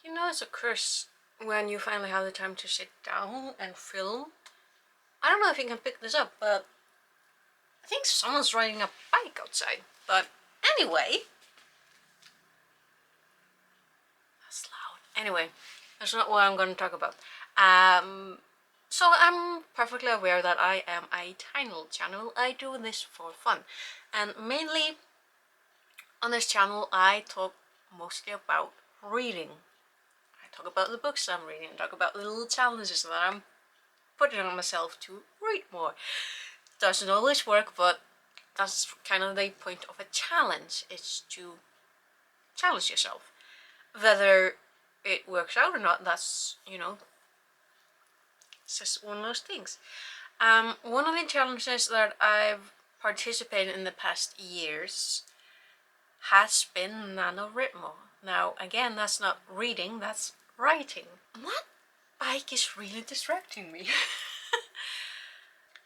You know, it's a curse when you finally have the time to sit down and film. I don't know if you can pick this up, but I think someone's riding a bike outside. But anyway, that's loud. Anyway, that's not what I'm going to talk about. So I'm perfectly aware that I am a tiny little channel. I do this for fun, and mainly on this channel I talk mostly about reading. I talk about the books I'm reading, talk about the little challenges that I'm putting on myself to read more. Doesn't always work, but that's kind of the point of a challenge. It's to challenge yourself. Whether it works out or not, that's, you know, it's just one of those things. One of the challenges that I've participated in the past years has been NaNoWriMo. Now, again, that's not reading, that's writing. And that bike is really distracting me.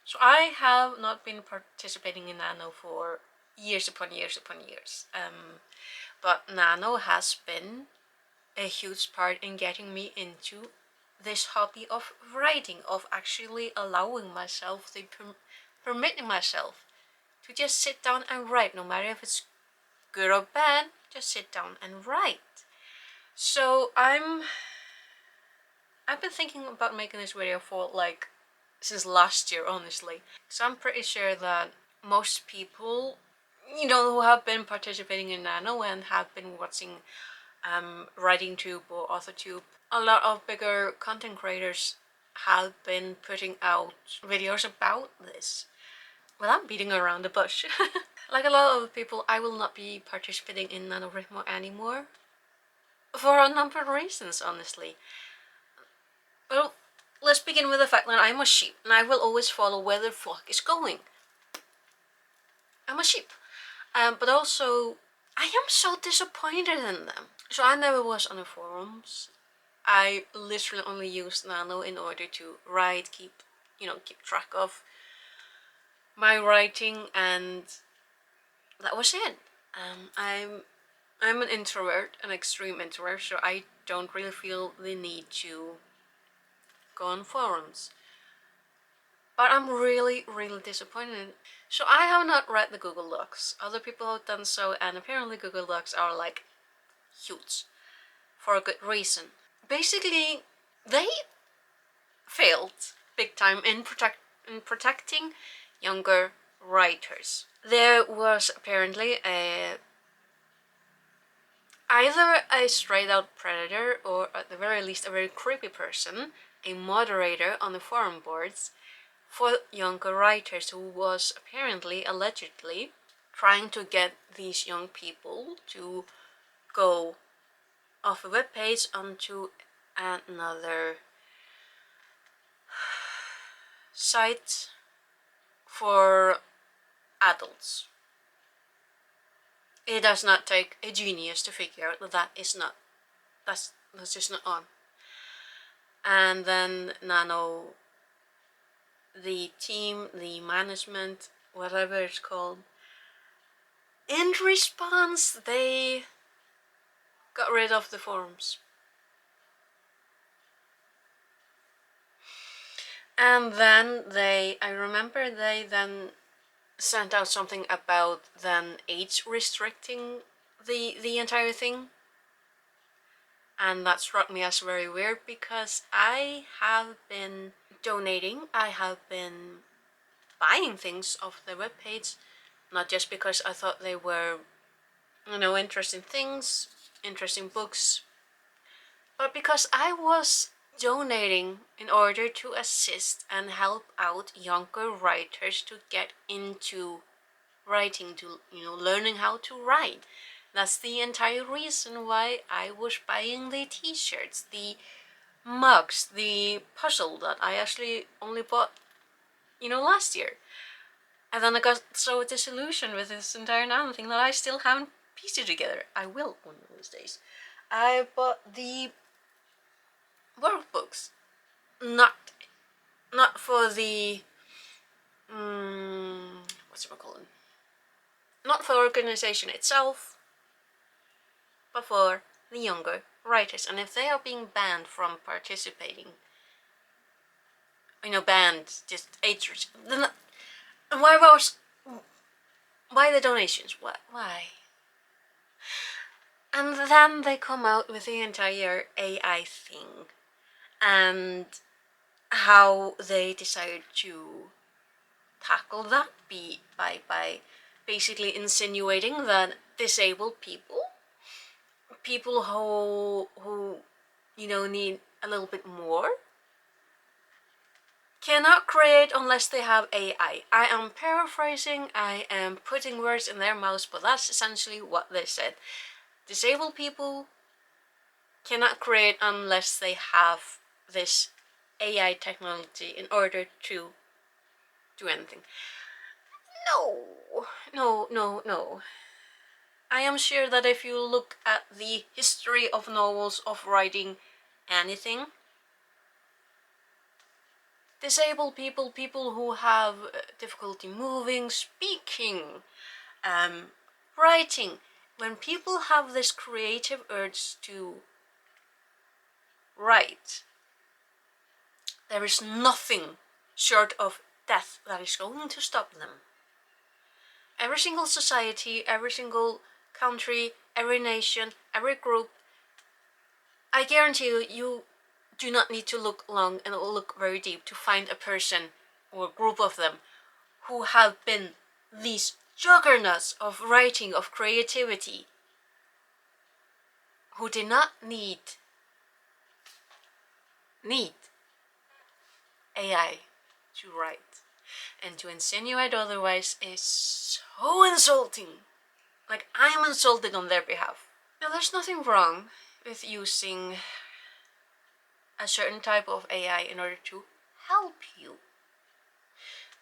So I have not been participating in Nano for years upon years upon years. But Nano has been a huge part in getting me into this hobby of writing, of actually allowing myself, permitting myself to just sit down and write, no matter if it's good or bad, just sit down and write. So I've been thinking about making this video for like since last year, honestly. So I'm pretty sure that most people, you know, who have been participating in Nano and have been watching WritingTube or AuthorTube, a lot of bigger content creators have been putting out videos about this. Without beating around the bush. Like a lot of people, I will not be participating in NaNoWriMo anymore. For a number of reasons, honestly. Well, let's begin with the fact that I'm a sheep, and I will always follow where the flock is going. I'm a sheep. But also, I am so disappointed in them. So I never was on the forums. I literally only used Nano in order to write, keep track of my writing, and that was it. I'm an introvert, an extreme introvert, so I don't really feel the need to go on forums. But I'm really, really disappointed. So I have not read the Google Docs. Other people have done so, and apparently Google Docs are like huge for a good reason. Basically, they failed big time in protecting younger writers. There was apparently either a straight out predator, or at the very least a very creepy person, a moderator on the forum boards for younger writers, who was apparently, allegedly, trying to get these young people to go off a webpage onto another site for adults. It does not take a genius to figure out that that's just not on. And then Nano, the team, the management, whatever it's called, in response, they got rid of the forums. And then I remember they then sent out something about then age restricting the entire thing. And that struck me as very weird, because I have been donating, I have been buying things off the webpage, not just because I thought they were, you know, interesting things, interesting books, but because I was donating in order to assist and help out younger writers to get into writing, to, you know, learning how to write. That's the entire reason why I was buying the t-shirts, the mugs, the puzzle that I actually only bought, you know, last year. And then I got so disillusioned with this entire Nano thing that I still haven't pieced it together. I will one of these days. I bought the workbooks, not for the what's it called? Not for the organization itself, but for the younger writers, and if they are being banned from participating, banned, just age, then why the donations? Why? And then they come out with the entire AI thing, and how they decided to tackle that by basically insinuating that disabled people who need a little bit more, cannot create unless they have AI. I am paraphrasing, I am putting words in their mouths, but that's essentially what they said. Disabled people cannot create unless they have this AI technology in order to do anything. No. I am sure that if you look at the history of novels, of writing anything, disabled people who have difficulty moving, speaking, writing, when people have this creative urge to write, there is nothing short of death that is going to stop them. Every single society, every single country, every nation, every group, I guarantee you do not need to look long and look very deep to find a person or a group of them who have been these juggernauts of writing, of creativity, who did not need AI to write. And to insinuate otherwise is so insulting. Like, I am insulted on their behalf. Now, there's nothing wrong with using a certain type of AI in order to help you.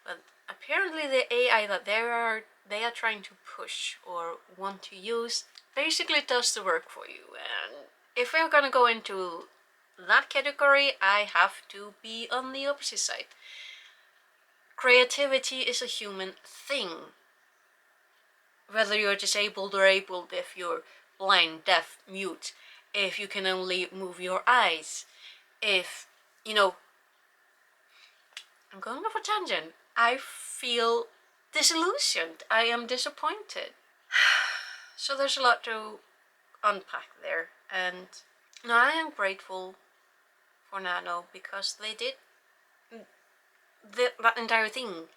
But apparently the AI that they are trying to push or want to use basically does the work for you. And if we're gonna go into that category, I have to be on the opposite side. Creativity is a human thing. Whether you're disabled or able, if you're blind, deaf, mute, if you can only move your eyes, if, I'm going off a tangent. I feel disillusioned. I am disappointed. So there's a lot to unpack there. And now I am grateful for Nano because they did that entire thing.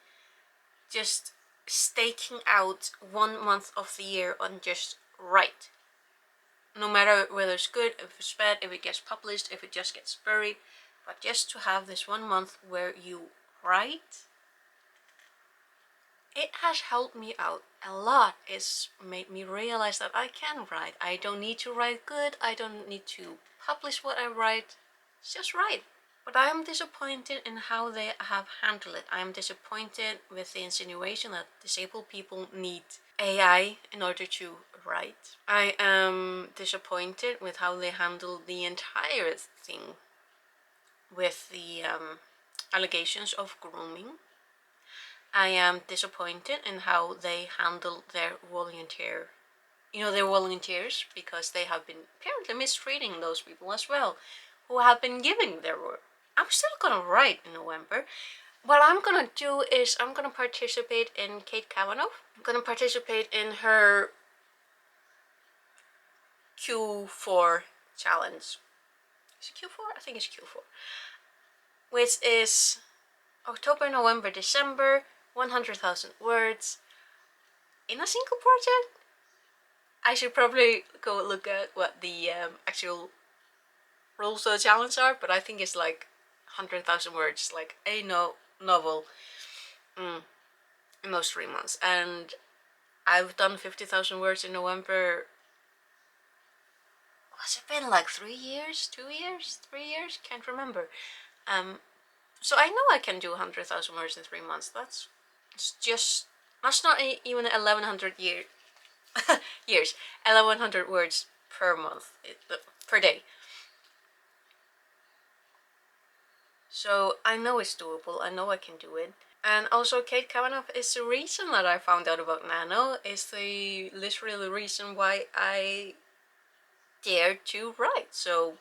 Just staking out 1 month of the year on just write. No matter whether it's good, if it's bad, if it gets published, if it just gets buried. But just to have this 1 month where you write, it has helped me out a lot. It's made me realize that I can write. I don't need to write good. I don't need to publish what I write. It's just write. But I am disappointed in how they have handled it. I am disappointed with the insinuation that disabled people need AI in order to write. I am disappointed with how they handled the entire thing with the allegations of grooming. I am disappointed in how they handled their volunteers, because they have been apparently mistreating those people as well, who have been giving their work. I'm still gonna write in November. What I'm gonna do is I'm gonna participate in Kate Cavanaugh. I'm gonna participate in her Q4 challenge. Is it Q4? I think it's Q4. Which is October, November, December, 100,000 words in a single project. I should probably go look at what the actual rules of the challenge are, but I think it's like 100,000 words, like a novel in those 3 months. And I've done 50,000 words in November. Has it been like 3 years, 2 years, 3 years? Can't remember. So I know I can do 100,000 words in 3 months. That's not even 1,100 years. 1,100 words per month, per day. So I know it's doable. I know I can do it. And also, Kate Cavanaugh is the reason that I found out about Nano. Is the literally reason why I dare to write. So,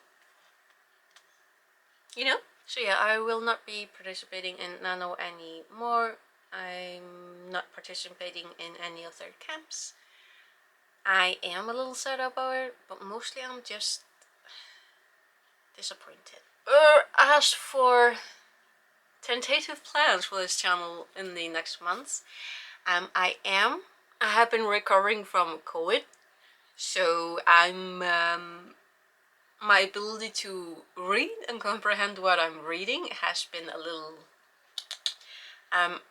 you know. So yeah, I will not be participating in Nano anymore. I'm not participating in any of their camps. I am a little sad about it, but mostly I'm just disappointed. As for tentative plans for this channel in the next months, I have been recovering from COVID, so my ability to read and comprehend what I'm reading has been a little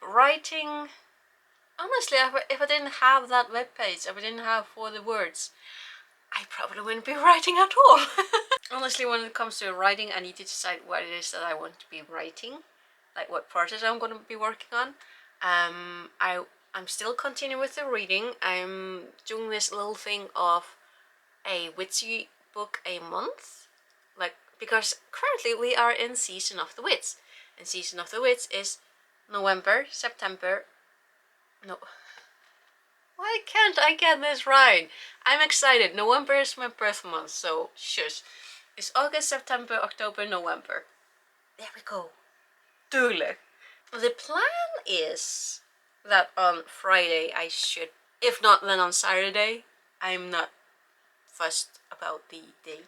writing. Honestly, if I didn't have that webpage, if I didn't have 40 words, I probably wouldn't be writing at all. Honestly, when it comes to writing, I need to decide what it is that I want to be writing, like what project I'm going to be working on. I'm still continuing with the reading. I'm doing this little thing of a witsy book a month, like, because currently we are in Season of the Wits, and Season of the Wits is November, September. No, why can't I get this right? I'm excited. November is my birth month, so shush. It's August, September, October, November. There we go. Duly. The plan is that on Friday I should, if not then on Saturday, I'm not fussed about the day,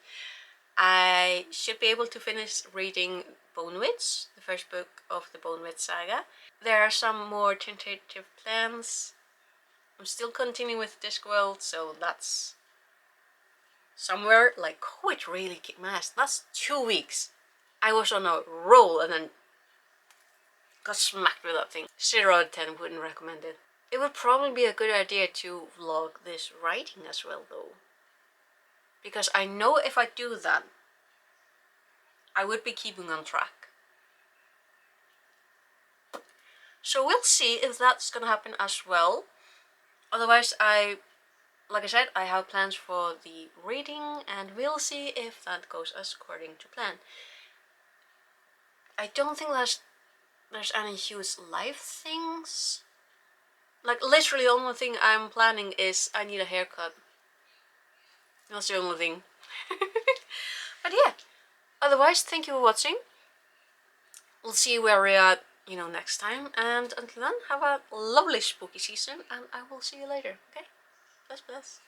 I should be able to finish reading Bone Witch, the first book of the Bone Witch saga. There are some more tentative plans. I'm still continuing with Discworld, so that's somewhere like, oh, it really kicked my ass. That's 2 weeks. I was on a roll and then got smacked with that thing. 0 out of 10, wouldn't recommend it. It would probably be a good idea to vlog this writing as well though. Because I know if I do that, I would be keeping on track. So we'll see if that's gonna happen as well. Otherwise, like I said, I have plans for the reading and we'll see if that goes as according to plan. I don't think there's any huge life things. Like, literally the only thing I'm planning is I need a haircut. That's the only thing. But yeah, otherwise, thank you for watching. We'll see where we're at, next time. And until then, have a lovely spooky season and I will see you later, okay? Bless, bless.